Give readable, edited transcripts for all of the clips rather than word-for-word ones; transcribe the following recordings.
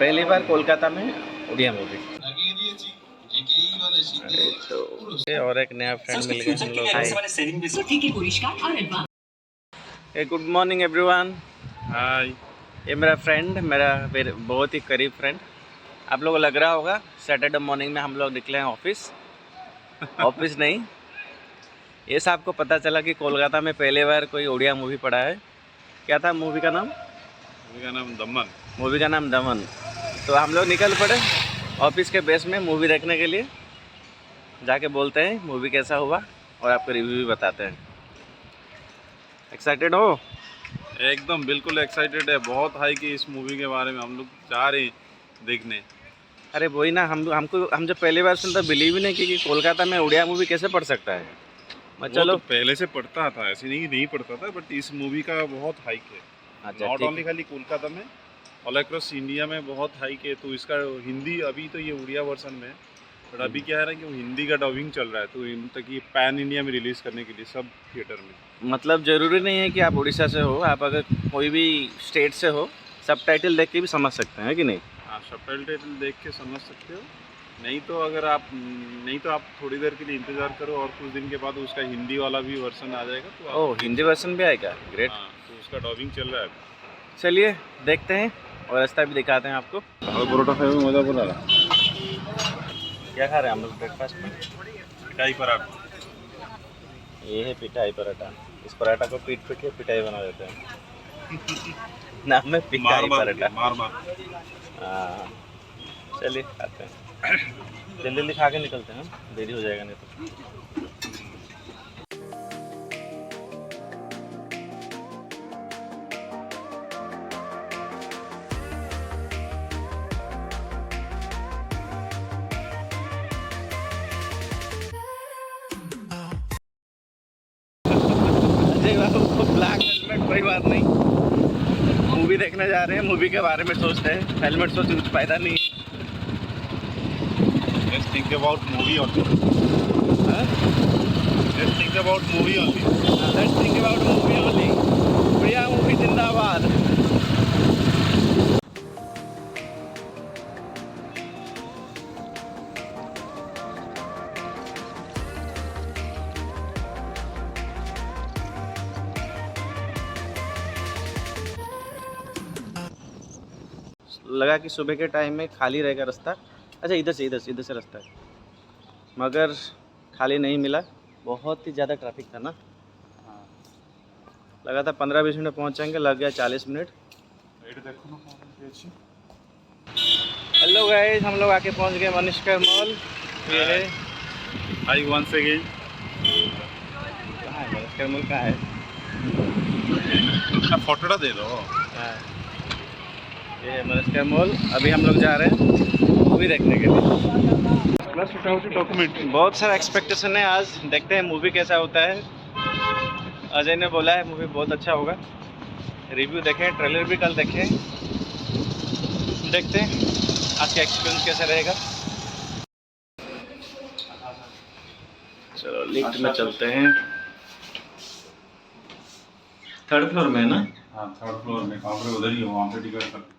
पहली बार कोलकाता में उड़िया मूवी। तो ये और एक नया फ्रेंड मिल गया हम लोग। Good morning everyone. हाय। ये मेरा फ्रेंड, मेरा बहुत ही करीब फ्रेंड। आप लोगों को लग रहा होगा सैटरडे मॉर्निंग में हम लोग निकले हैं ऑफिस। ऑफिस नहीं, ये साहब को पता चला कि कोलकाता में पहली बार कोई उड़िया मूवी पड़ा है। क्या था मूवी का नाम? मूवी का नाम दमन। मूवी का नाम दमन। तो हम लोग निकल पड़े ऑफिस के बेस में मूवी देखने के लिए। जाके बोलते हैं मूवी कैसा हुआ और आपको रिव्यू भी बताते हैं। एक्साइटेड हो? एकदम बिल्कुल एक्साइटेड है, बहुत हाई की इस मूवी के बारे में हम लोग जा रहे हैं देखने। अरे वही ना, हम जब पहली बार सुनते बिलीव ही नहीं कि कोलकाता में उड़िया मूवी कैसे पढ़ सकता है। चलो तो पहले से पढ़ता था, ऐसे नहीं पढ़ता था, बट इस मूवी का बहुत हाइक है। अच्छा, नॉट ओनली खाली कोलकाता में, ऑल अक्रॉस इंडिया में बहुत हाइक है। तो इसका हिंदी, अभी तो ये उड़िया वर्जन में, बट अभी क्या है ना कि हिंदी का डबिंग चल रहा है, तो इन तक ये पैन इंडिया में रिलीज़ करने के लिए सब थिएटर में। मतलब ज़रूरी नहीं है कि आप उड़ीसा से हो, आप अगर कोई भी स्टेट से हो सबटाइटल देख के भी समझ सकते हैं कि नहीं? हाँ, सबटाइटल देख के समझ सकते हो। नहीं तो आप थोड़ी देर के लिए इंतज़ार करो और कुछ दिन के बाद उसका हिंदी वाला भी वर्जन आ जाएगा। तो ओह, हिंदी वर्जन भी आएगा? ग्रेट। हाँ, तो उसका डबिंग चल रहा है। चलिए देखते हैं और रास्ता भी दिखाते हैं आपको। परोठा खाने में मज़ा बोला। क्या खा रहे हैं हम लोग ब्रेकफास्ट में? पिटाई पराठा। ये है पिटाई पराठा। इस पराठा को पीट के पिटाई बना देते हैं। नाम है पिटाई पराठा। मार। हाँ, चलिए खाते हैं। जल्दी खा के निकलते हैं, देरी हो जाएगा नहीं तो। ब्लैक हेलमेट कोई बात नहीं, मूवी देखने जा रहे हैं, मूवी के बारे में सोचते हैं। हेलमेट सोच कुछ फायदा नहीं। Let's think about movie only. Let's think about movie only. Let's think about movie only. बढ़िया मूवी जिंदाबाद। लगा कि सुबह के टाइम में खाली रहेगा रास्ता। अच्छा, इधर से रास्ता है, मगर खाली नहीं मिला। बहुत ही ज़्यादा ट्रैफिक था ना। लगा था 15-20 मिनट पहुँचेंगे, लग गया 40 मिनट। हेलो गाइस, हम लोग आके पहुँच गए मनीष्कर मॉल। ये है। हाय वंस अगेन। कहाँ है मनीष्कर मॉल? कहाँ है? फोटोटा दे दो। हाँ, ये है मनीष्कर मॉल। अभी हम लोग जा रहे हैं मूवी देखने के लिए। डॉक्यूमेंट। बहुत सारा एक्सपेक्टेशन है आज, देखते हैं मूवी कैसा होता है। अजय ने बोला है मूवी बहुत अच्छा होगा। रिव्यू देखें, ट्रेलर भी कल देखें, देखते हैं आज का एक्सपीरियंस कैसा रहेगा। चलो लिफ्ट में चलते हैं। थर्ड फ्लोर में है ना? हाँ, थर्ड फ्लोर में काउंटर उधर ही है, वहाँ पे टिकट कर।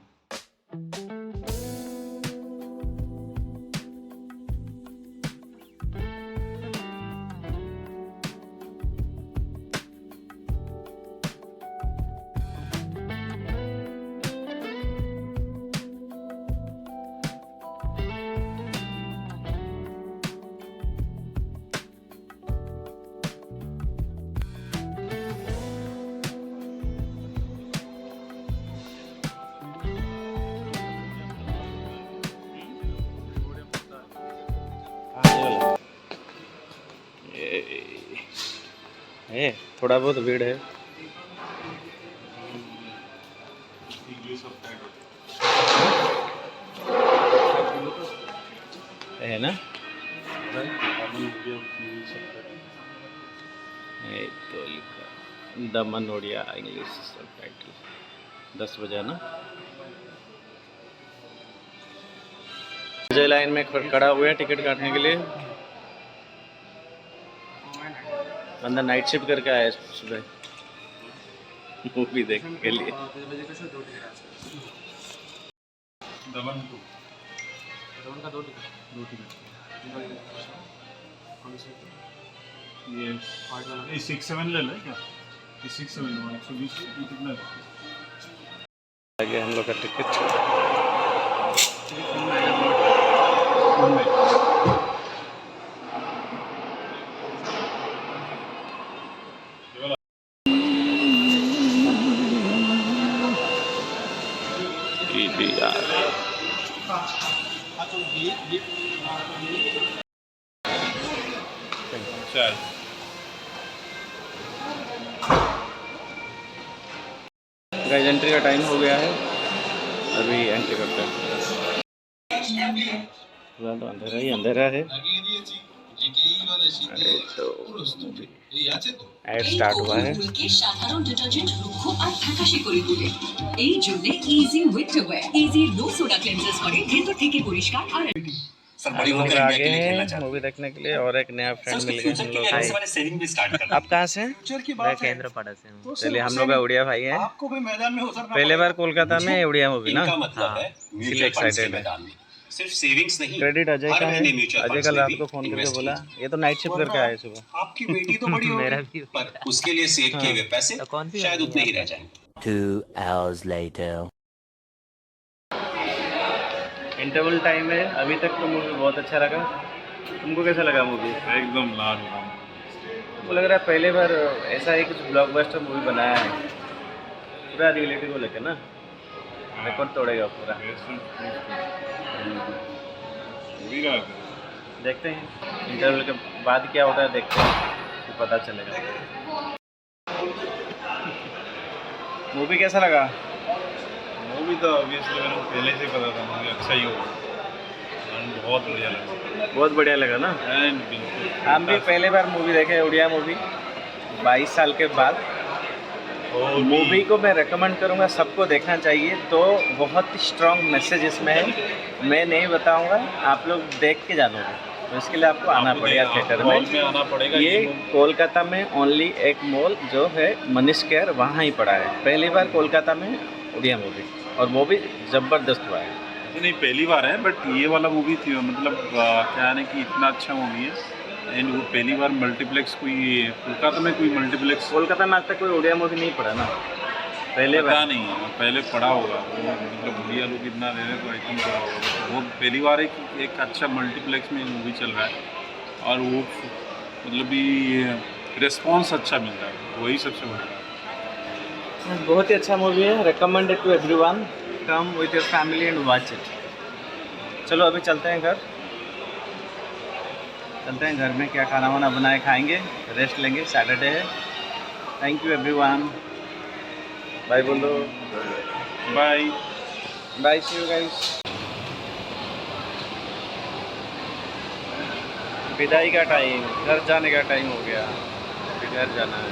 है थोड़ा बहुत भीड़ है। है ना? तो लिखा दमन उड़िया इंग्लिश सबटाइटल। 10 बजे ना। मुझे लाइन में खड़ा हुए हैं टिकट काटने के लिए। बंदा नाइट शिफ्ट करके आया सुबह मूवी देखने के लिए। डबल 2 डबल का 2 टिकट। 2 टिकट कौन सी? ये वाइट वाला। ये 6-7 ले ले क्या? ये 6-7 120 ये कितना है? आगे हम लोग का टिकट। चल गाइस एंट्री का टाइम हो गया है, अभी एंट्री करते हैं। पूरा तो अंधेरा ही अंधेरा है। तो एड स्टार्ट हुआ है। সাধারণ ডিটারজেন্ট রুক্ষ আর ফ্যাকাশে করে তোলে। এই জন্য ইজি উইন্টারওয়্যার ইজি লো সোডা ক্লেন্সার্স করে ভেতর থেকে পরিষ্কার আর हम लोग आगे हैं मूवी देखने के लिए और एक नया फ्रेंड मिल गया हम लोग। आप कहाँ से हैं? मैं केंद्रपाड़ा से हूँ। चलिए हम लोग का उड़िया भाई है। आपको भी मैदान में उतरना पहले बार कोलकाता में उड़िया मूवी ना, इनका मतलब है इसलिए एक्साइटेड है। सिर्फ सेविंग्स नहीं क्रेडिट अजय हर का है। महीने म्यूचुअल अजय फंड्स कल में रात भी को फोन करके इन्वेस्ट बोला ये तो नाइट शिफ्ट करके आए सुबह। आपकी बेटी तो बड़ी मेरा होगी। भी पर उसके लिए सेव किए हुए पैसे तो कौन सी शायद वाली उतने ही रह जाएं। 2 hours later. इंटरवल टाइम है, अभी तक तो मूवी बहुत अच्छा लगा। तुमको कैसा लगा मूवी? एकदम लाल लाल मुझको लग रहा है पहले बार ऐसा ही कुछ ब्लॉकबस्टर मूवी बनाया है, पूरा रिलेटिव को लेकर ना, रिकॉर्ड तोड़ेगा पूरा। मूवी का देखते हैं इंटरवल के बाद क्या होता है, देखते हैं तो पता चलेगा। मूवी कैसा लगा? मूवी तो ऑब्वियसली मैंने पहले से पता था मूवी अच्छा ही होगा एंड बहुत बढ़िया लगा बहुत बढ़िया लगा ना। एंड बिल्कुल हम भी पहले बार मूवी देखे, उड़िया मूवी 22 साल के बाद। और मूवी को मैं रेकमेंड करूंगा, सबको देखना चाहिए। तो बहुत स्ट्रॉन्ग मैसेज इसमें है, मैं नहीं बताऊंगा, आप लोग देख के जानोगे। तो इसके लिए आपको आना पड़ेगा थिएटर मॉल में। में आना पड़ेगा। ये कोलकाता में ओनली एक मॉल जो है मनीष केयर, वहाँ ही पड़ा है। पहली बार कोलकाता में उड़िया मूवी, और वो भी ज़बरदस्त हुआ है। नहीं पहली बार है, बट ये वाला मूवी थी मतलब क्या है ना कि इतना अच्छा मूवी है एंड वो पहली बार मल्टीप्लेक्स कोई कोलकाता में कोई मल्टीप्लेक्स कोलकाता में आज तक कोई उड़िया मूवी नहीं पड़ा ना, पहले पता बार। नहीं है, पहले पड़ा होगा वो मतलब उड़िया लोग इतना ले रहे तो आई थिंक पड़ा होगा। वो पहली बार एक अच्छा मल्टीप्लेक्स में मूवी चल रहा है और वो मतलब भी रिस्पॉन्स अच्छा मिल रहा है, वही सबसे बड़ा है। बहुत ही अच्छा मूवी है, recommended to everyone, come with your family and watch it. चलो अभी चलते हैं घर, चलते हैं घर में क्या खाना वाना बनाए खाएंगे, रेस्ट लेंगे, सैटरडे है। थैंक यू एवरीवन, बाय बोलो। Bye bye, see you guys. विदाई का टाइम, घर जाने का टाइम हो गया, अभी घर जाना है।